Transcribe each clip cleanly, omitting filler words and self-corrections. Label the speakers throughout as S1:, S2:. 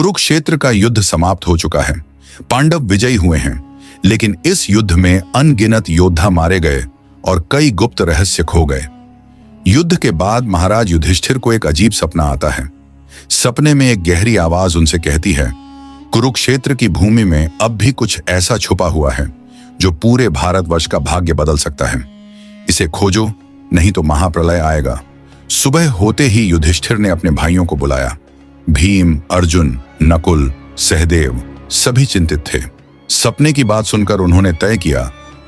S1: कुरुक्षेत्र का युद्ध समाप्त हो चुका है। पांडव विजयी हुए हैं, लेकिन इस युद्ध में अनगिनत योद्धा मारे गए और कई गुप्त रहस्य खो गए। युद्ध के बाद महाराज युधिष्ठिर को एक अजीब सपना आता है। सपने में एक गहरी आवाज उनसे कहती है, कुरुक्षेत्र की भूमि में अब भी कुछ ऐसा छुपा हुआ है जो पूरे भारतवर्ष का भाग्य बदल सकता है। इसे खोजो, नहीं तो महाप्रलय आएगा। सुबह होते ही युधिष्ठिर ने अपने भाइयों को बुलाया। भीम, अर्जुन, नकुल, सहदेव सभी चिंतित थे। सपने की बात सुनकर उन्होंने तय किया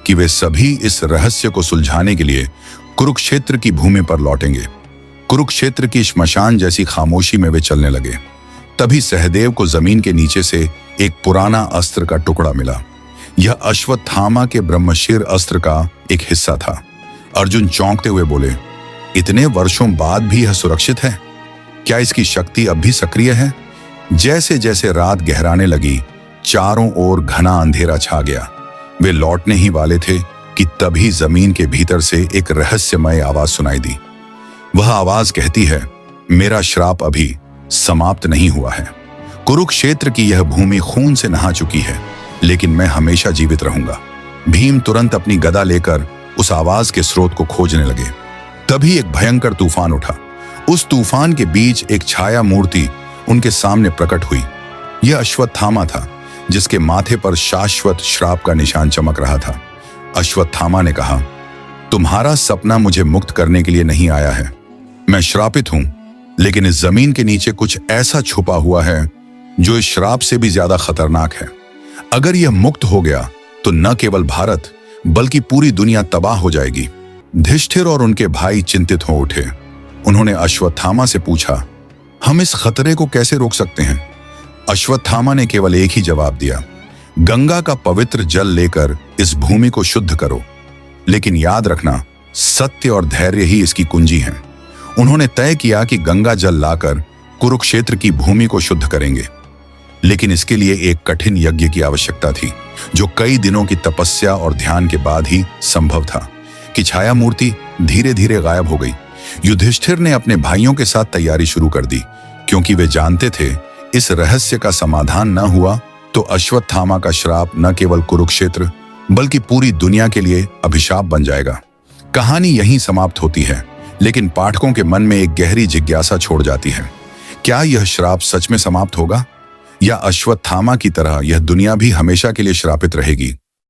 S1: कि वे सभी इस रहस्य को सुलझाने के लिए कुरुक्षेत्र की भूमि पर लौटेंगे। कुरुक्षेत्र की श्मशान जैसी खामोशी में वे चलने लगे। तभी सहदेव को जमीन के नीचे से एक पुराना अस्त्र का टुकड़ा मिला। यह अश्वत्थामा के ब्रह्मशीर अस्त्र का एक हिस्सा था। अर्जुन चौंकते हुए बोले, इतने वर्षों बाद भी यह सुरक्षित है? क्या इसकी शक्ति अब भी सक्रिय है? जैसे जैसे रात गहराने लगी, चारों ओर घना अंधेरा छा गया। वे लौटने ही वाले थे कि तभी जमीन के भीतर से एक रहस्यमय आवाज सुनाई दी। वह आवाज कहती है, मेरा श्राप अभी समाप्त नहीं हुआ है। कुरुक्षेत्र की यह भूमि खून से नहा चुकी है, लेकिन मैं हमेशा जीवित रहूंगा। भीम तुरंत अपनी गदा लेकर उस आवाज के स्रोत को खोजने लगे। तभी एक भयंकर तूफान उठा। उस तूफान के बीच एक छाया मूर्ति उनके सामने प्रकट हुई। यह अश्वत्थामा था, जिसके माथे पर शाश्वत श्राप का निशान चमक रहा था। अश्वत्थामा ने कहा, तुम्हारा सपना मुझे मुक्त करने के लिए नहीं आया है। मैं श्रापित हूं, लेकिन इस जमीन के नीचे कुछ ऐसा छुपा हुआ है जो इस श्राप से भी ज्यादा खतरनाक है। अगर यह मुक्त हो गया तो न केवल भारत बल्कि पूरी दुनिया तबाह हो जाएगी। युधिष्ठिर और उनके भाई चिंतित हो उठे। उन्होंने अश्वत्थामा से पूछा, हम इस खतरे को कैसे रोक सकते हैं? अश्वत्थामा ने केवल एक ही जवाब दिया, गंगा का पवित्र जल लेकर इस भूमि को शुद्ध करो। लेकिन याद रखना, सत्य और धैर्य ही इसकी कुंजी है। उन्होंने तय किया कि गंगा जल लाकर कुरुक्षेत्र की भूमि को शुद्ध करेंगे, लेकिन इसके लिए एक कठिन यज्ञ की आवश्यकता थी, जो कई दिनों की तपस्या और ध्यान के बाद ही संभव था। कि छाया मूर्ति धीरे धीरे गायब हो गई। युधिष्ठिर ने अपने भाइयों के साथ तैयारी शुरू कर दी, क्योंकि वे जानते थे इस रहस्य का समाधान न हुआ तो अश्वत्थामा का श्राप न केवल कुरुक्षेत्र बल्कि पूरी दुनिया के लिए अभिशाप बन जाएगा। कहानी यहीं समाप्त होती है, लेकिन पाठकों के मन में एक गहरी जिज्ञासा छोड़ जाती है। क्या यह श्राप सच में समाप्त होगा, या अश्वत्थामा की तरह यह दुनिया भी हमेशा के लिए श्रापित रहेगी?